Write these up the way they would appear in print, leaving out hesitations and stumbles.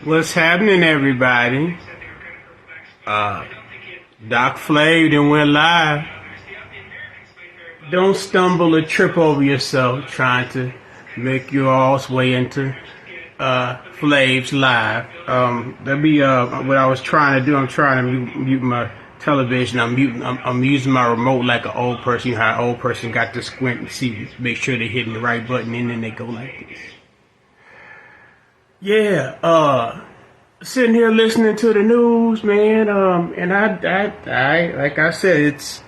What's happening, everybody? Doc Flav done went live. Don't stumble or trip over yourself trying to make your all's way into Flav's live. That'd be what I was trying to do. I'm trying to mute my television. I'm using my remote like an old person. You know how an old person got to squint and see, make sure they're hitting the right button, and then they go like this. Yeah, sitting here listening to the news, man. And I like I said, it's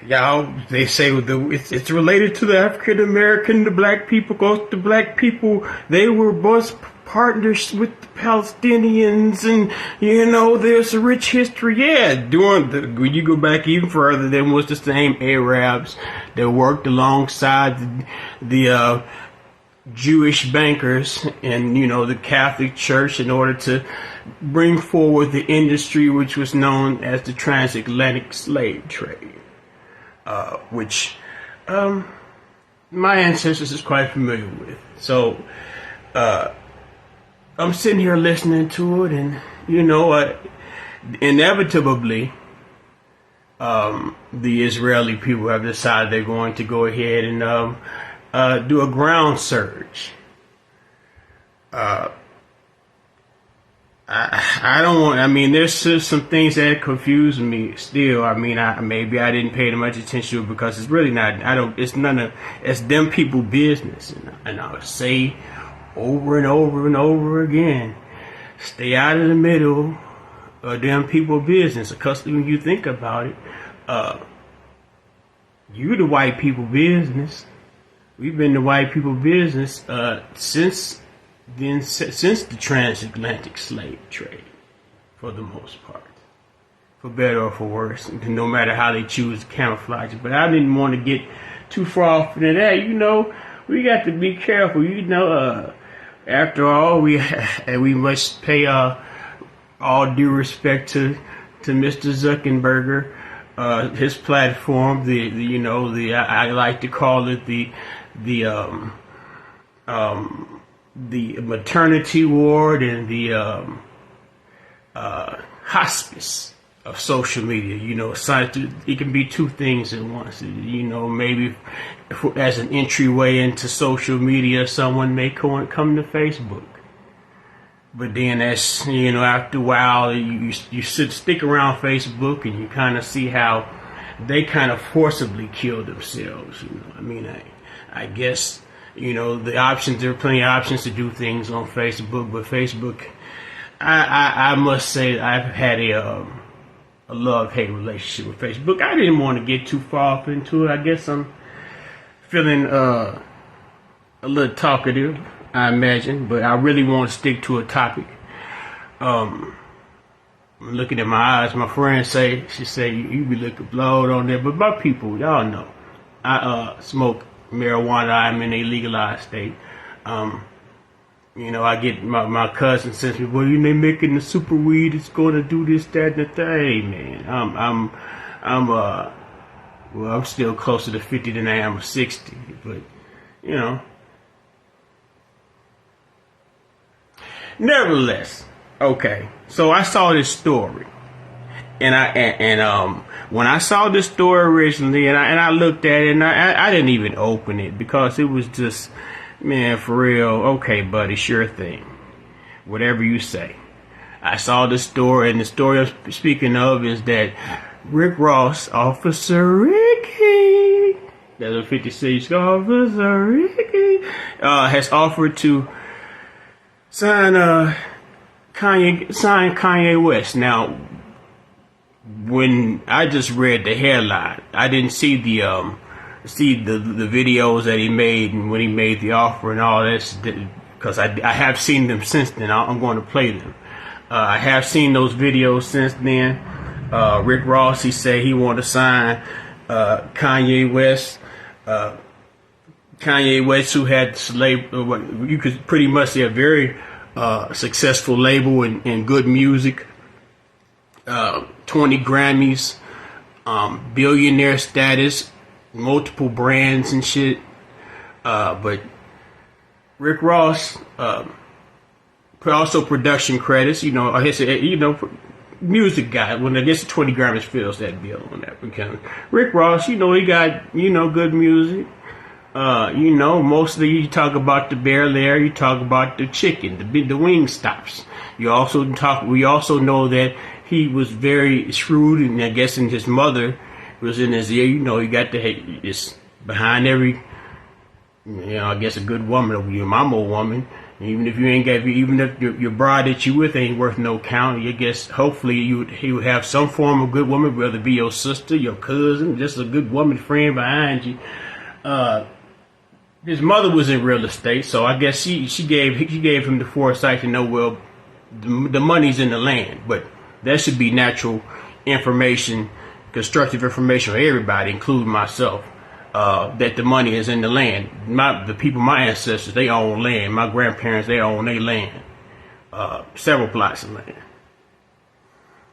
y'all. They say it's related to the African American, the black people. Goes to black people. They were both partners with the Palestinians, and there's a rich history. Yeah, when you go back even further, there was the same Arabs that worked alongside the Jewish bankers and the Catholic Church in order to bring forward the industry which was known as the transatlantic slave trade, which my ancestors is quite familiar with. So I'm sitting here listening to it, and inevitably the Israeli people have decided they're going to go ahead and do a ground surge. I don't want. I mean, there's some things that confuse me still. I mean, maybe I didn't pay too much attention to it because it's really not. It's none of. It's them people business, and I'll say over and over and over again, stay out of the middle of them people business. Because when you think about it, you the white people business. We've been the white people business since the transatlantic slave trade, for the most part, for better or for worse, no matter how they choose to camouflage it. But I didn't want to get too far off into that. We got to be careful. After all, we must pay all due respect to Mr. Zuckerberg, his platform. I like to call it the maternity ward and the hospice of social media. It can be two things at once. Maybe as an entryway into social media, someone may come to Facebook. But then after a while, you stick around Facebook and you kind of see how they kind of forcibly kill themselves. I guess, the options, there are plenty of options to do things on Facebook, but Facebook, I must say I've had a love-hate relationship with Facebook. I didn't want to get too far off into it. I guess I'm feeling a little talkative, I imagine, but I really want to stick to a topic. I'm looking at my eyes. My friend she say, you be looking blowed on there. But my people, y'all know, I smoke marijuana. I'm in a legalized state. I get my cousin says me, well, they making the super weed. It's going to do this, that, and the thing, man. I'm still closer to 50 than I am 60, but nevertheless, okay. So I saw this story, and when I saw this story originally, and I looked at it, and I didn't even open it because it was just, man, for real. Okay, buddy, sure thing, whatever you say. I saw the story, and the story I'm speaking of is that Rick Ross, Officer Ricky, that's a 56 Officer Ricky, has offered to sign Kanye West. Now, when I just read the headline, I didn't see the videos that he made and when he made the offer and all that, because I have seen them since then. I'm going to play them. I have seen those videos since then. Rick Ross, he said he wanted to sign Kanye West. Kanye West, who had this label, you could pretty much say a very successful label in good music, 20 Grammys, billionaire status, multiple brands and shit. But Rick Ross, also production credits, I guess, music guy. When I guess 20 Grammys fills that bill on that because Rick Ross, he got, good music. Mostly you talk about the Bear Lair, you talk about the chicken, the wing stops. We also know that he was very shrewd, and I guess in his mother was in his ear. He got it's behind every, I guess a good woman, your mama woman. Even if even if your bride that you with ain't worth no count, I guess hopefully he would have some form of good woman, whether it be your sister, your cousin, just a good woman friend behind you. His mother was in real estate, so I guess she gave him the foresight to know, well, the money's in the land, but that should be natural information, constructive information for everybody, including myself. That the money is in the land. My ancestors, they own land. My grandparents, they own their land. Several plots of land.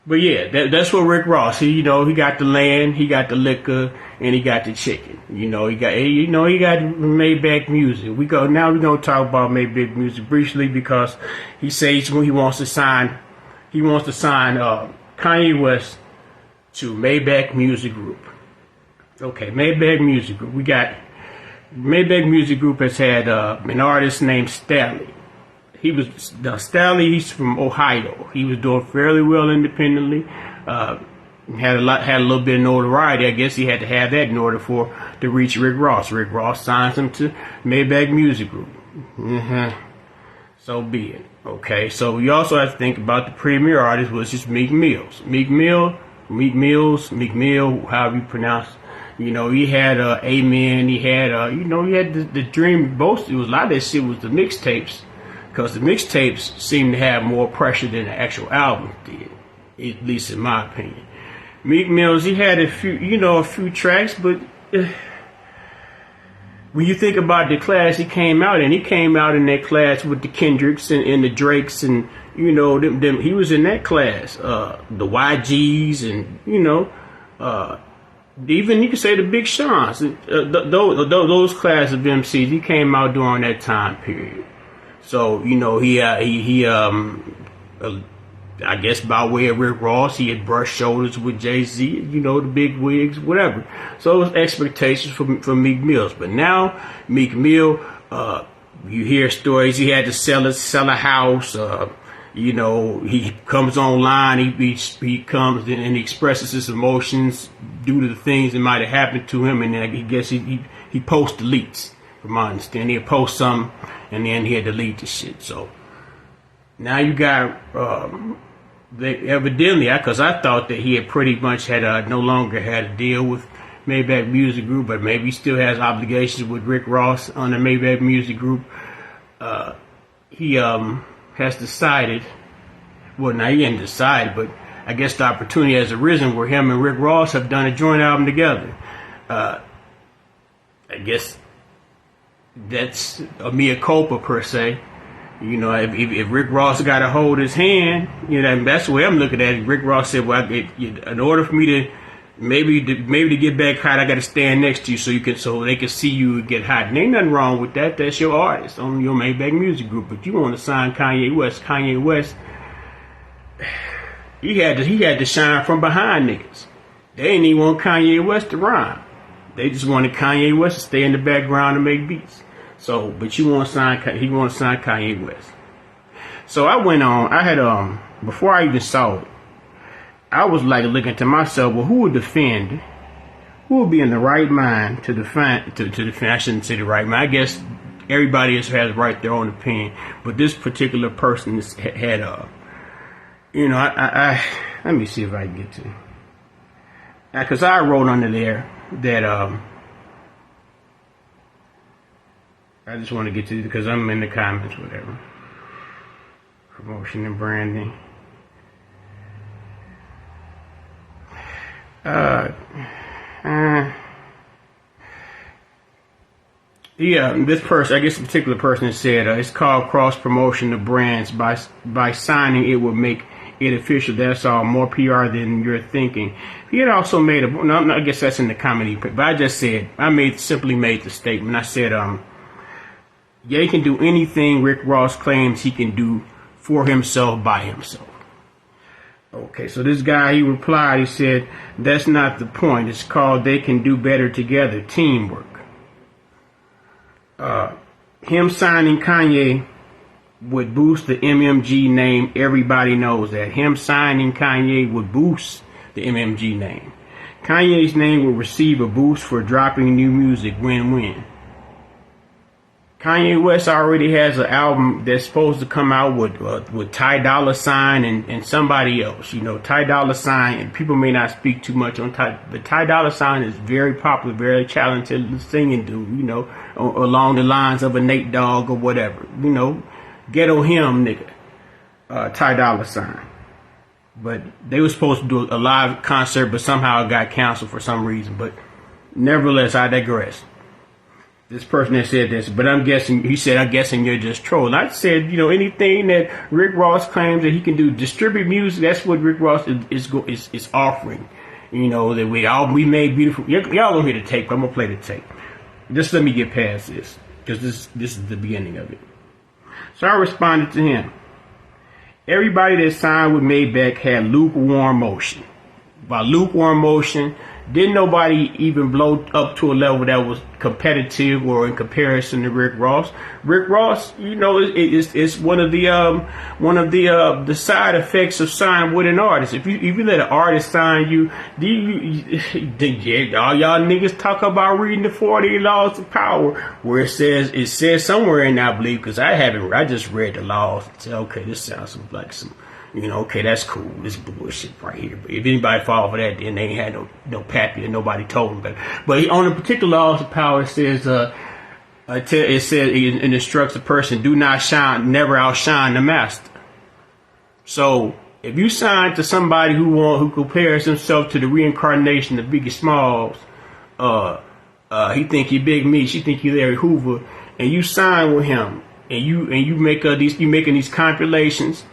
But yeah, that's what Rick Ross. He got the land, he got the liquor, and he got the chicken. He got Maybach music. We're gonna talk about Maybach music briefly because he says when he wants to sign Kanye West to Maybach Music Group. Okay, Maybach Music Group. We got Maybach Music Group has had an artist named Stanley. Stanley. He's from Ohio. He was doing fairly well independently. Had a little bit of notoriety. I guess he had to have that in order to reach Rick Ross. Rick Ross signs him to Maybach Music Group. So be it. Okay, so we also have to think about the premier artist, which is Meek Mills. Meek Mill, however you pronounce it. He had Amen. He had he had the Dream. Both it was a lot of that shit was the mixtapes, because the mixtapes seemed to have more pressure than the actual album did, at least in my opinion. Meek Mills, he had a few tracks, but when you think about the class he came out in that class with the Kendricks and the Drakes and them. He was in that class, the YGs and even you could say the Big Sean's, those class of MCs. He came out during that time period. So he I guess by way of Rick Ross, he had brushed shoulders with Jay-Z, the big wigs, whatever. So it was expectations for Meek Mills. But now Meek Mill, you hear stories. He had to sell a house. He comes online, he comes and he expresses his emotions due to the things that might have happened to him, and then I guess he post deletes, from my understanding. He'll post something, and then he'll delete the shit. So now you got, evidently, because I thought that he had pretty much no longer had a deal with Maybach Music Group, but maybe he still has obligations with Rick Ross on the Maybach Music Group. He has decided, well, now he didn't decide, but I guess the opportunity has arisen where him and Rick Ross have done a joint album together. I guess that's a mea culpa per se. If Rick Ross got to hold his hand, that's the way I'm looking at it. Rick Ross said, well, in order for me to maybe to get back hot, I got to stand next to you so they can see you get hot. And ain't nothing wrong with that. That's your artist on your Maybach Music Group. But you want to sign Kanye West. Kanye West, he had to shine from behind niggas. They didn't even want Kanye West to rhyme. They just wanted Kanye West to stay in the background and make beats. So, but he want to sign Kanye West. So I went on. I had before I even saw it, I was like looking to myself, well, who would be in the right mind to defend, I shouldn't say the right mind. I guess everybody has right their own opinion, but this particular person had let me see if I can get to it. Because I wrote under there that, I just want to get to it because I'm in the comments, whatever. Promotion and branding. This person, I guess, a particular person said it's called cross promotion of brands. By signing, it will make it official. That's all. More PR than you're thinking. He had also made I guess that's in the comedy, but I just said simply made the statement. I said Ye can do anything Rick Ross claims he can do for himself by himself. Okay, so this guy, he replied, he said, that's not the point. It's called they can do better together, teamwork. Him signing Kanye would boost the MMG name. Everybody knows that. Him signing Kanye would boost the MMG name. Kanye's name will receive a boost for dropping new music. Win-win. Kanye West already has an album that's supposed to come out with Ty Dolla $ign and somebody else. You know, Ty Dolla $ign, and people may not speak too much on Ty, but Ty Dolla $ign is very popular, very talented singing dude, you know, along the lines of a Nate Dogg or whatever. You know, ghetto him, nigga. Ty Dolla $ign. But they were supposed to do a live concert, but somehow it got canceled for some reason. But nevertheless, I digress. This person that said this, but I'm guessing, he said, I'm guessing you're just trolling. I said, you know, anything that Rick Ross claims that he can do, distribute music, that's what Rick Ross is offering. You know, that we made beautiful. Y'all gonna hear the tape. I'm gonna play the tape. Just let me get past this, because this is the beginning of it. So I responded to him. Everybody that signed with Maybach had lukewarm motion. By lukewarm motion, didn't nobody even blow up to a level that was competitive or in comparison to Rick Ross. Rick Ross, you know, it's one of the side effects of signing with an artist. If you let an artist sign you, all y'all niggas talk about reading the 40 Laws of Power, where it says somewhere in there, I believe, because I just read the laws and said, okay, this sounds like some. You know, okay, that's cool. This bullshit right here. But if anybody fall for that, then they ain't had no pappy and nobody told them better. But on the particular laws of power, it says, it instructs a person, do not shine, never outshine the master. So if you sign to somebody who compares himself to the reincarnation of Biggie Smalls, he think he Big Me, she think you Larry Hoover, and you sign with him, and you making these compilations.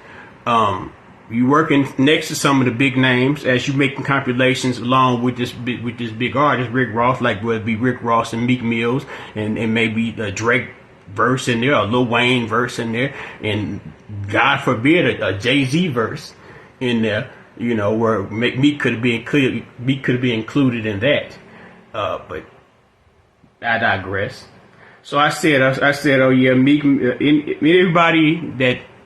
You working next to some of the big names as you making compilations along with this big artist, Rick Ross, like whether it be Rick Ross and Meek Mills and maybe a Drake verse in there, a Lil Wayne verse in there, and God forbid a Jay-Z verse in there, you know, where Meek could have been included in that. But I digress. So I said, oh yeah, Meek, everybody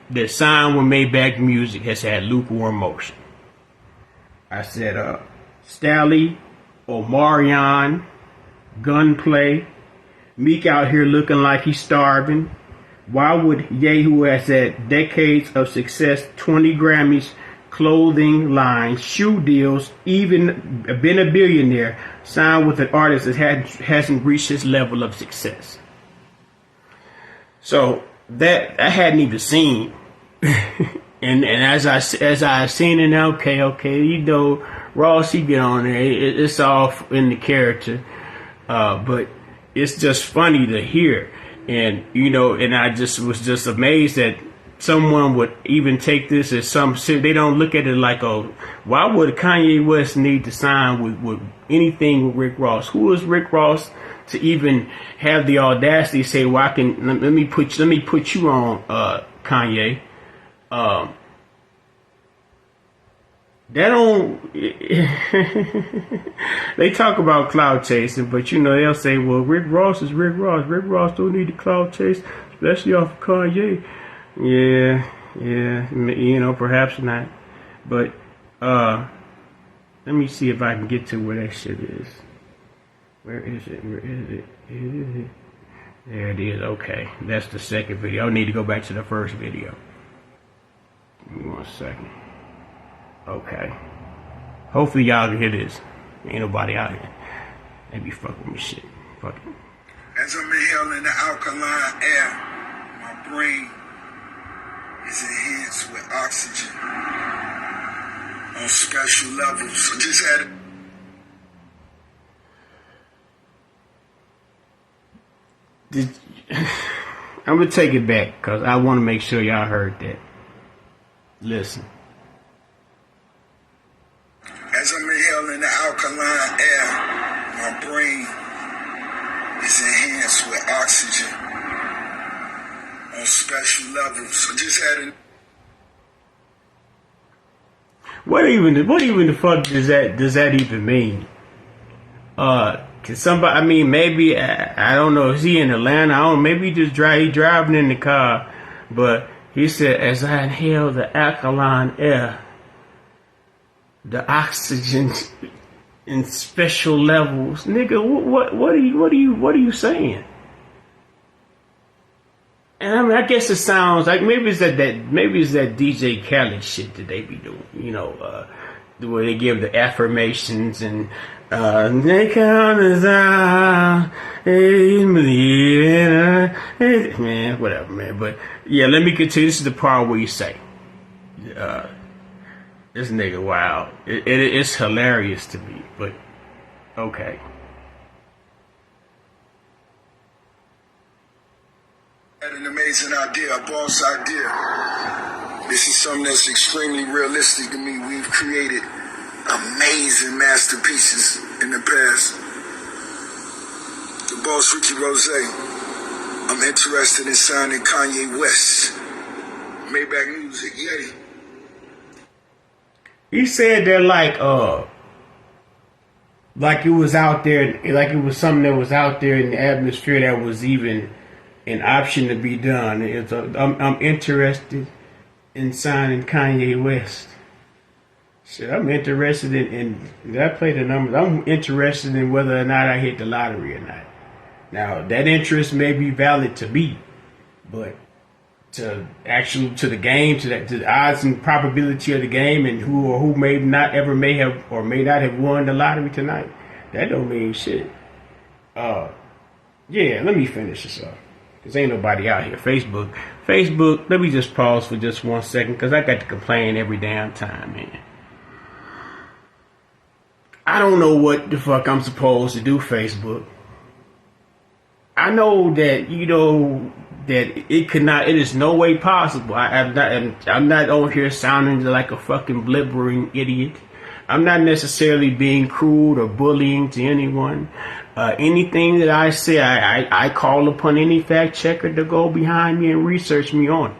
that signed with Maybach Music has had lukewarm motion. I said, Stally, Omarion, Gunplay, Meek out here looking like he's starving. Why would Ye, who has had decades of success, 20 Grammys, clothing lines, shoe deals, even been a billionaire, sign with an artist that hasn't reached his level of success? So that I hadn't even seen, and as I seen it, okay, you know, Ross, he get on there, it's all in the character, but it's just funny to hear, and you know, and I was just amazed that someone would even take this as they don't look at it like, oh, why would Kanye West need to sign with anything with Rick Ross? Who is Rick Ross to even have the audacity to say, well, let me put you on, Kanye. That don't, they talk about cloud chasing, but you know, they'll say, well, Rick Ross is Rick Ross. Rick Ross don't need the cloud chase, especially off of Kanye. Yeah, you know, perhaps not. But, let me see if I can get to where that shit is. Where is it? There it is. Okay. That's the second video. I need to go back to the first video. Give me 1 second. Okay. Hopefully y'all can hear this. Ain't nobody out here. They be fucking with shit. Fuck it. As I'm inhaling the alkaline air, my brain is enhanced with oxygen on special levels. I just had I'm gonna take it back because I want to make sure y'all heard that. Listen. As I'm inhaling the alkaline air, my brain is enhanced with oxygen special levels. I just had a... What even the fuck does that even mean? Can somebody? I mean, maybe I don't know. Is he in Atlanta? I don't know. Maybe he driving in the car. But he said, as I inhale the alkaline air, the oxygen in special levels, nigga. What are you saying? And I mean, I guess it sounds like maybe it's that DJ Khaled shit that they be doing, you know, where they give the affirmations and they count as man, whatever, man. But yeah, let me continue. This is the part where you say, this nigga, wow, it's hilarious to me, but okay. Had an amazing idea, a boss idea. This is something that's extremely realistic to me. We've created amazing masterpieces in the past. The boss, Ricky Rose, I'm interested in signing Kanye West. Maybach Music, Yeti. He said that like it was out there, like it was something that was out there in the atmosphere that was even an option to be done. I'm interested in signing Kanye West. Shit, I'm interested in did I play the numbers? I'm interested in whether or not I hit the lottery or not. Now, that interest may be valid to me, but to the game, to the odds and probability of the game, and who may not have won the lottery tonight, that don't mean shit. Yeah, let me finish this up. Cause ain't nobody out here. Facebook, let me just pause for just 1 second, because I got to complain every damn time, man. I don't know what the fuck I'm supposed to do, Facebook. I know that, you know, that it is no way possible. I'm not on here sounding like a fucking blibbering idiot. I'm not necessarily being crude or bullying to anyone. Anything that I say, I call upon any fact checker to go behind me and research me on it.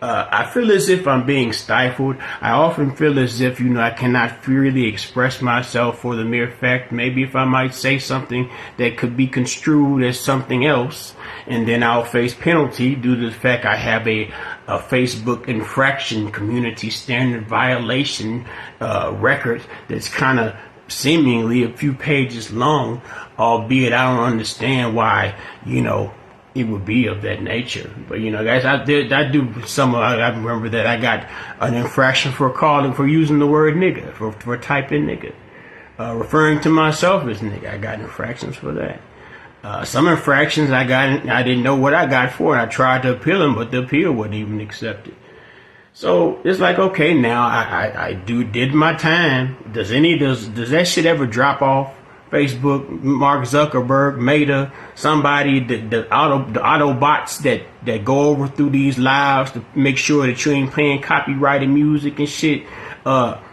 I feel as if I'm being stifled. I often feel as if, you know, I cannot freely express myself for the mere fact, maybe if I might say something that could be construed as something else, and then I'll face penalty due to the fact I have a Facebook infraction community standard violation record that's kind of seemingly a few pages long, albeit I don't understand why, you know, it would be of that nature. But, you know, guys, I remember that I got an infraction for using the word nigga, for typing nigga, referring to myself as nigga. I got infractions for that. Some infractions I didn't know what I got for, and I tried to appeal them, but the appeal wasn't even accepted. So it's like, okay, now I did my time. Does that shit ever drop off? Facebook, Mark Zuckerberg, Meta, somebody, the Autobots that go over through these lives to make sure that you ain't playing copyrighted music and shit.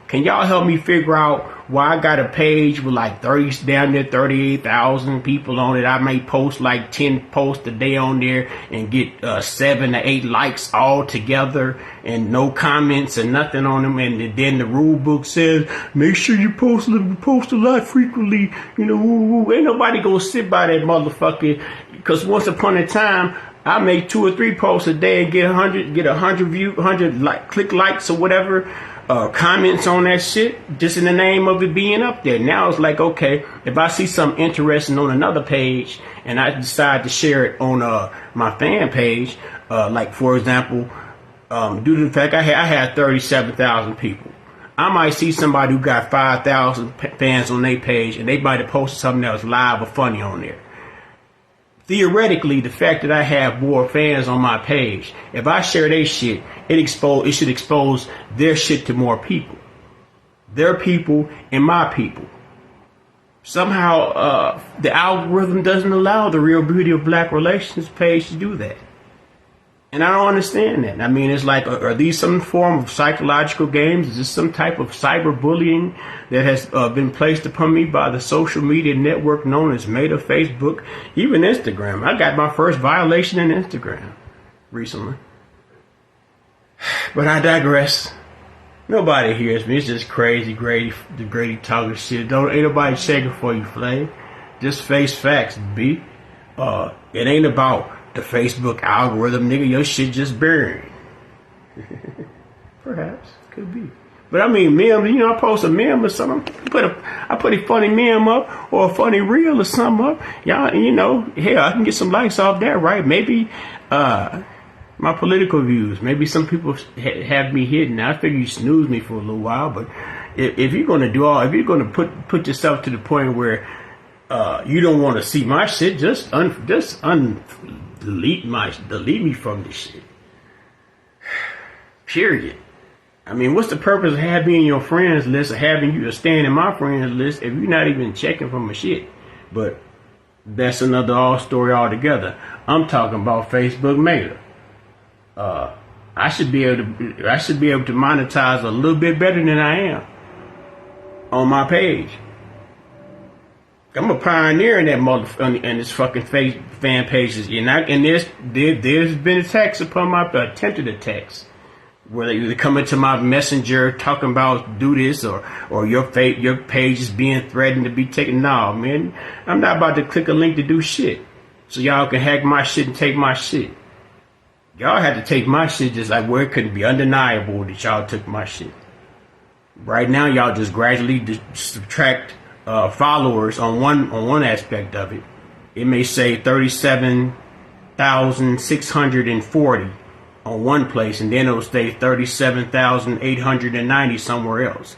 Can y'all help me figure out why I got a page with like 38,000 people on it? I may post like 10 posts a day on there and get 7 to 8 likes all together and no comments and nothing on them. And then the rule book says, make sure you post a lot frequently. You know, ain't nobody gonna sit by that motherfucker, because once upon a time, I make 2 or 3 posts a day and get 100 views, 100 click likes or whatever. Comments on that shit, just in the name of it being up there. Now it's like, okay, if I see something interesting on another page and I decide to share it on my fan page, like for example, due to the fact I had 37,000 people, I might see somebody who got 5,000 fans on their page, and they might have posted something that was live or funny on there. Theoretically, the fact that I have more fans on my page, if I share their shit, it should expose their shit to more people. Their people and my people. Somehow, the algorithm doesn't allow the Real Beauty of Black Relations page to do that. And I don't understand that. I mean, it's like, are these some form of psychological games? Is this some type of cyberbullying that has been placed upon me by the social media network known as Meta, Facebook, even Instagram? I got my first violation in Instagram recently. But I digress. Nobody hears me. It's just crazy, the Grady talking shit. Ain't nobody checking for you, Flay. Just face facts, B. It ain't about the Facebook algorithm, nigga. Your shit just buried. Perhaps. Could be. But I mean, meme, I post a meme or something. I put a funny meme up or a funny reel or something up. Y'all, hell, I can get some likes off that, right? Maybe, my political views. Maybe some people have me hidden. I figure you snooze me for a little while, but if you're gonna if you're gonna put yourself to the point where you don't want to see my shit, just delete me from this shit. Period. I mean, what's the purpose of having me in your friends list or having you staying in my friends list if you're not even checking for my shit? But that's another story altogether. I'm talking about Facebook Meta. I should be able to monetize a little bit better than I am on my page. I'm a pioneer in that in this fucking fan pages, and there's been attacks upon my attempted attacks where they come into my messenger talking about do this or your page is being threatened to be taken. No, man, I'm not about to click a link to do shit so y'all can hack my shit and take my shit. Y'all had to take my shit just like where it couldn't be undeniable that y'all took my shit. Right now, y'all just gradually subtract followers on one aspect of it. It may say 37,640 on one place, and then it'll say 37,890 somewhere else.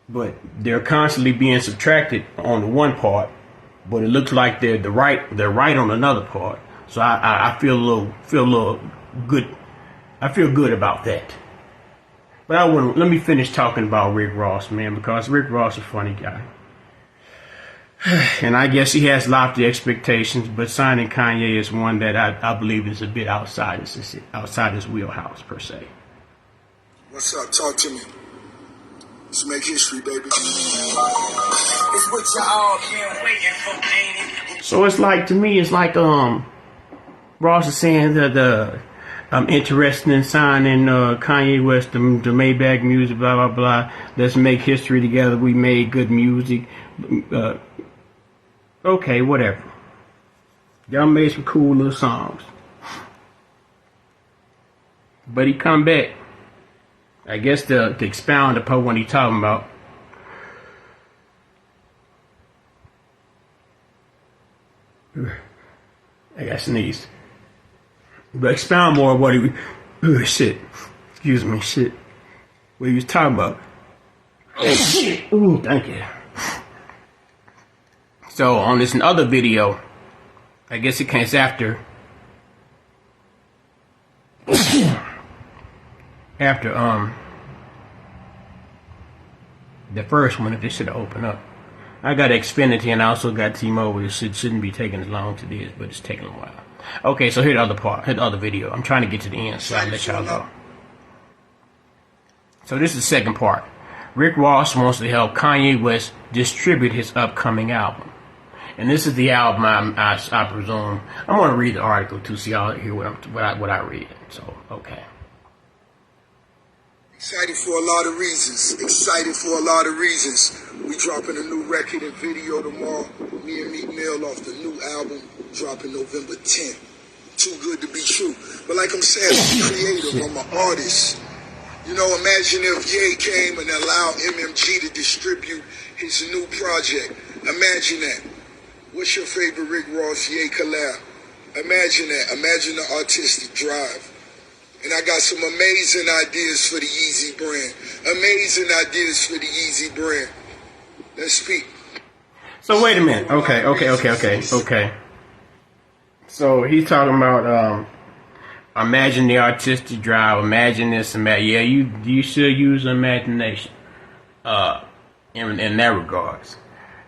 But they're constantly being subtracted on the one part, but it looks like they're right on another part. So I feel a little good. I feel good about that. But let me finish talking about Rick Ross, man, because Rick Ross is a funny guy. And I guess he has lofty expectations, but signing Kanye is one that I believe is a bit outside his wheelhouse, per se. What's up? Talk to me. Let's make history, baby. It's what y'all been waiting for, ain't it? So it's like, to me, it's like, Ross is saying that I'm interested in signing Kanye West to Maybach Music, blah, blah, blah. Let's make history together. We made good music. Okay, whatever. Y'all made some cool little songs. But he come back, I guess to expound upon what he talking about. I got sneezed. But expound more on what he shit. Excuse me, shit. What he was talking about. Ooh, thank you. So on this other video, I guess it came after the first one, if this should open up. I got Xfinity and I also got T-Mobile. This shouldn't be taking as long as it is, but it's taking a while. Okay, so here's the other part. Here's the other video. I'm trying to get to the end, so I'll let y'all go. So this is the second part. Rick Ross wants to help Kanye West distribute his upcoming album. And this is the album, I presume. I'm going to read the article too, so y'all hear what I read. So, okay. Excited for a lot of reasons. We dropping a new record and video tomorrow. Me and Meek Mill off the new album, dropping November 10th. Too good to be true. But like I'm saying, I'm creative. I'm an artist. Imagine if Ye came and allowed MMG to distribute his new project. Imagine that. What's your favorite Rick Ross Ye collab? Imagine that. Imagine the artistic drive. And I got some amazing ideas for the Yeezy brand. Let's speak. So wait a minute. Okay. So he's talking about imagine the artistic drive. Imagine this. Yeah, you should use imagination. In that regards.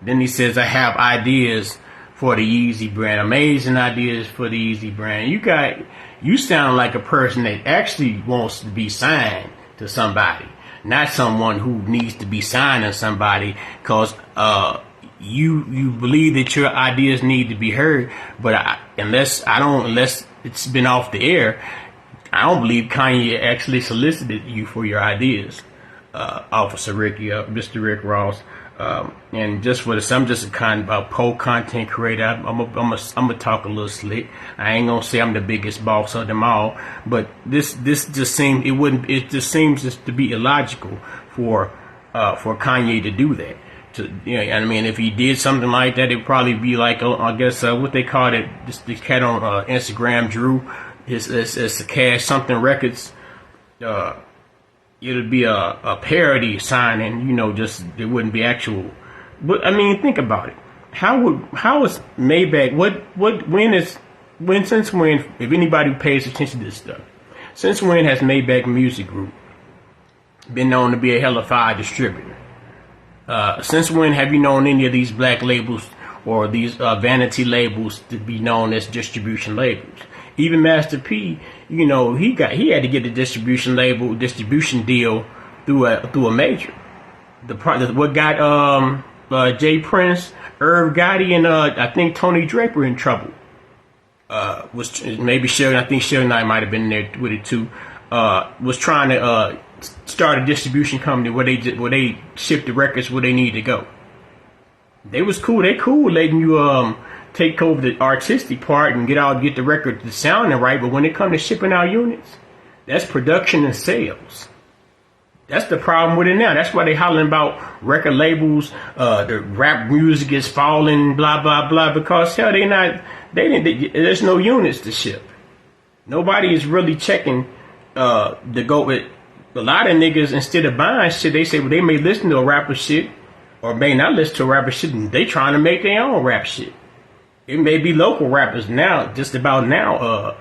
Then he says, I have ideas for the Yeezy brand. Amazing ideas for the Yeezy brand. You sound like a person that actually wants to be signed to somebody, not someone who needs to be signed to somebody because you believe that your ideas need to be heard. But unless it's been off the air, I don't believe Kanye actually solicited you for your ideas, Officer Ricky, Mr. Rick Ross. And just for this, I'm just a kind of pro content creator. I'm gonna talk a little slick. I ain't gonna say I'm the biggest boss of them all, but this just seems it just seems just to be illogical for Kanye to do that. I mean, if he did something like that, it'd probably be like, I guess what they call it. This cat on Instagram, Drew, it's Cash Something Records. It'd be a parody sign, and just it wouldn't be actual. But I mean, think about it. How is Maybach? Since when? If anybody pays attention to this stuff, since when has Maybach Music Group been known to be a hella fire distributor? Since when have you known any of these black labels or these vanity labels to be known as distribution labels? Even Master P, he had to get a distribution deal through a major. What got Jay Prince, Irv Gotti, and I think Tony Draper in trouble. Was maybe Suge, I think Suge Knight might have been there with it too. Was trying to start a distribution company where they ship the records where they need to go. They was cool. They cool letting you take over the artistic part and get the record the sounding right, but when it comes to shipping out units, that's production and sales. That's the problem with it now. That's why they hollering about record labels, the rap music is falling, blah blah blah, because hell, there's no units to ship. Nobody is really checking to go with. A lot of niggas, instead of buying shit, they say, well, they may listen to a rapper shit or may not listen to a rapper shit, and they trying to make their own rap shit. It may be local rappers now, just about now,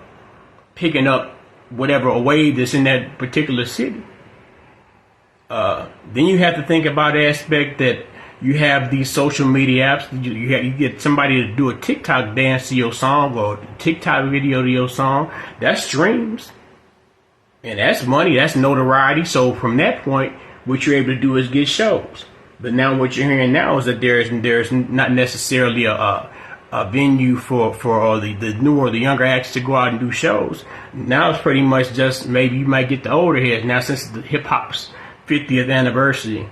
picking up whatever wave that's in that particular city. Then you have to think about the aspect that you have these social media apps. You get somebody to do a TikTok dance to your song or a TikTok video to your song. That's streams. And that's money. That's notoriety. So from that point, what you're able to do is get shows. But now what you're hearing now is that there's not necessarily a venue for the newer, the younger acts to go out and do shows. Now it's pretty much just maybe you might get the older heads. Now since the hip hop's 50th anniversary,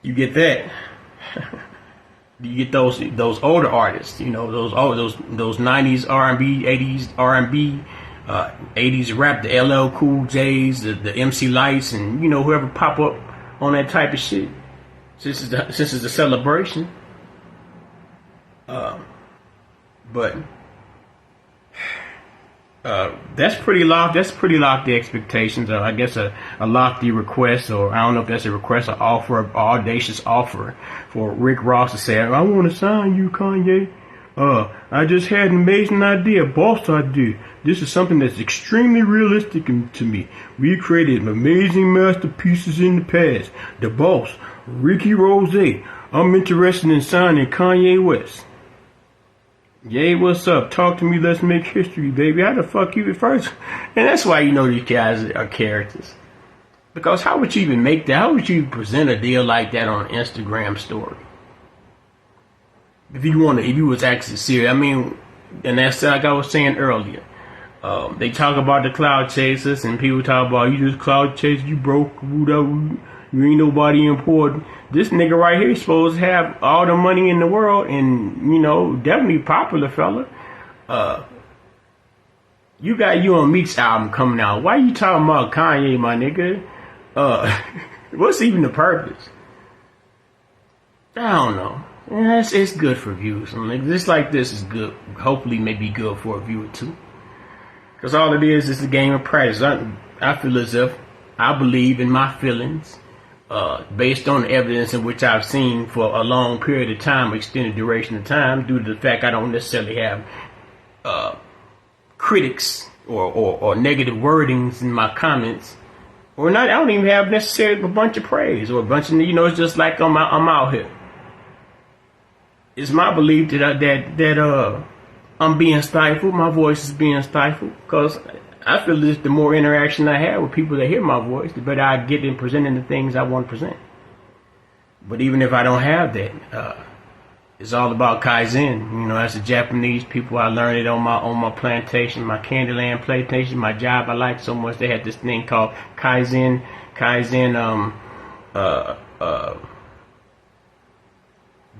you get that. You get those older artists, those 90s R&B, 80s R&B, 80s rap, the LL Cool J's, the MC Lights, and whoever pop up on that type of shit. Since it's a celebration. But that's pretty lofty expectations. I guess a lofty request, or I don't know if that's a request, or offer, an audacious offer for Rick Ross to say, I want to sign you, Kanye. I just had an amazing idea, boss idea. This is something that's extremely realistic to me. We created amazing masterpieces in the past. The boss, Ricky Rose. I'm interested in signing Kanye West. Yay, what's up? Talk to me. Let's make history, baby. How the fuck you at first? And that's why these guys are characters. Because how would you even make that? How would you present a deal like that on an Instagram story? If you was actually serious. I mean, and that's like I was saying earlier. They talk about the cloud chasers, and people talk about you just cloud chase, you broke, you ain't nobody important. This nigga right here is supposed to have all the money in the world, and definitely popular fella. You got you on Meek's album coming out. Why you talking about Kanye, my nigga? What's even the purpose? I don't know. Yeah, it's good for views. I mean, this like this is good. Hopefully, maybe good for a viewer too. Because all it is a game of practice. I feel as if I believe in my feelings, based on the evidence in which I've seen for a long period of time, extended duration of time, due to the fact I don't necessarily have critics or negative wordings in my comments, or not. I don't even have necessarily a bunch of praise or a bunch of it's just like I'm out here. It's my belief that I'm being stifled. My voice is being stifled because I feel that the more interaction I have with people that hear my voice, the better I get in presenting the things I want to present. But even if I don't have that, It's all about Kaizen. You know, as a Japanese people, I learned it on my plantation, my Candyland plantation, my job I liked so much. They had this thing called Kaizen,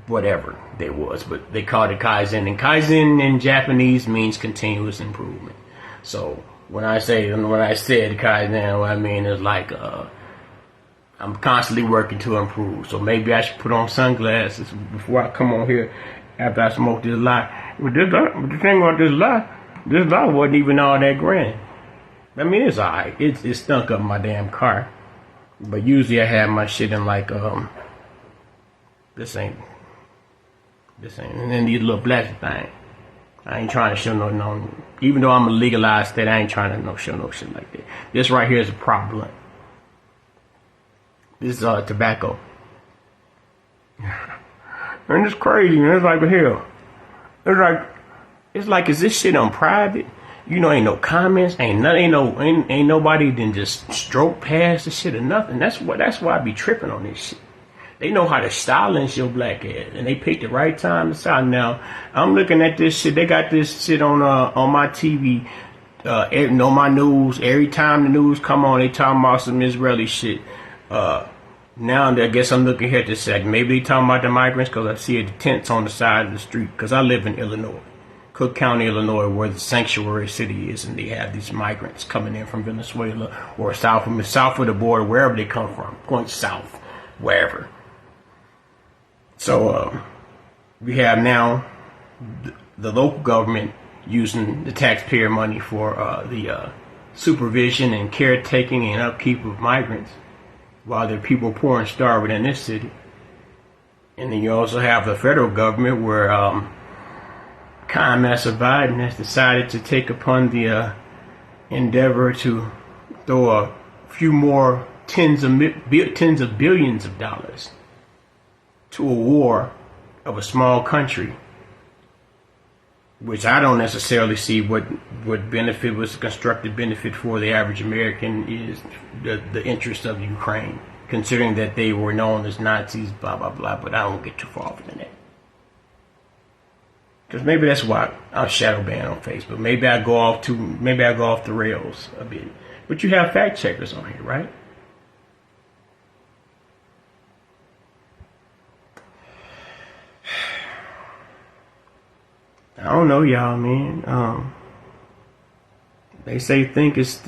whatever it was, but they called it Kaizen. And Kaizen in Japanese means continuous improvement. So when I said Kaizen, what I mean is like I'm constantly working to improve. So maybe I should put on sunglasses before I come on here after I smoke this lot. But the thing about this lot wasn't even all that grand. I mean, it's alright. It stunk up my damn car. But usually I have my shit in like this ain't, and then these little black thing. I ain't trying to show no, even though I'm a legalized state, I ain't trying to show no shit like that. This right here is a prop blunt. This is tobacco. And it's crazy, man. It's like hell. It's like, is this shit on private? You know, ain't no comments, ain't nobody then just stroke past the shit or nothing. That's why I be tripping on this shit. They know how to silence your black ass, and they picked the right time to silence. Now, I'm looking at this shit. They got this shit on my TV, on my news. Every time the news come on, they talking about some Israeli shit. Now I guess I'm looking here at this second. Maybe they talking about the migrants because I see the tents on the side of the street. Because I live in Illinois, Cook County, Illinois, where the sanctuary city is, and they have these migrants coming in from Venezuela or south of the border, wherever they come from, going south, wherever. So we have now the local government using the taxpayer money for the supervision and caretaking and upkeep of migrants, while there are people poor and starving in this city. And then you also have the federal government where Prime Minister Biden has decided to take upon the endeavor to throw a few more tens of billions of dollars to a war of a small country, which I don't necessarily see what benefit was a constructive benefit for the average American is the interest of Ukraine, considering that they were known as Nazis, blah, blah, blah, but I don't get too far off in that. Because maybe that's why I'm shadow banned on Facebook. Maybe I go off the rails a bit. But you have fact checkers on here, right? I don't know, y'all, man. They say think is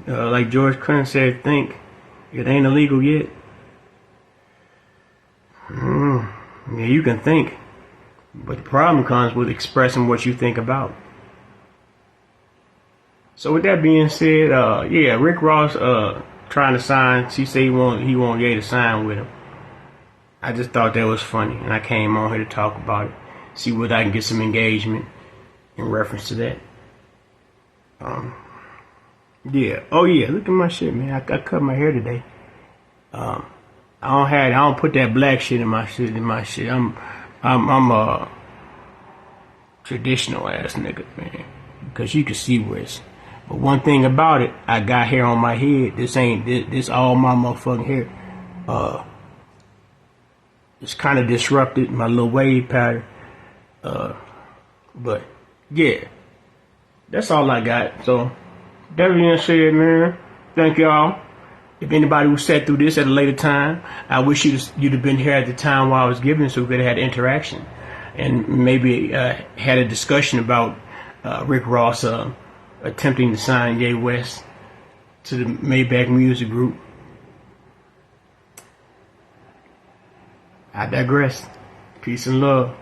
like George Clinton said, think it ain't illegal yet. Yeah, you can think, but the problem comes with expressing what you think about. So with that being said, yeah, Rick Ross trying to sign. She said he want Ye to sign with him. I just thought that was funny, and I came on here to talk about it. See whether I can get some engagement in reference to that. Yeah. Oh yeah. Look at my shit, man. I cut my hair today. I don't put that black shit in my shit. I'm a traditional ass nigga, man. Because you can see where it's. But one thing about it, I got hair on my head. This all my motherfucking hair. It's kind of disrupted my little wave pattern. But yeah, that's all I got. So that being said, man, thank y'all. If anybody who sat through this at a later time, I wish you'd have been here at the time while I was giving, so we could have had interaction and maybe had a discussion about Rick Ross attempting to sign Kanye West to the Maybach Music Group. I digress. Peace and love.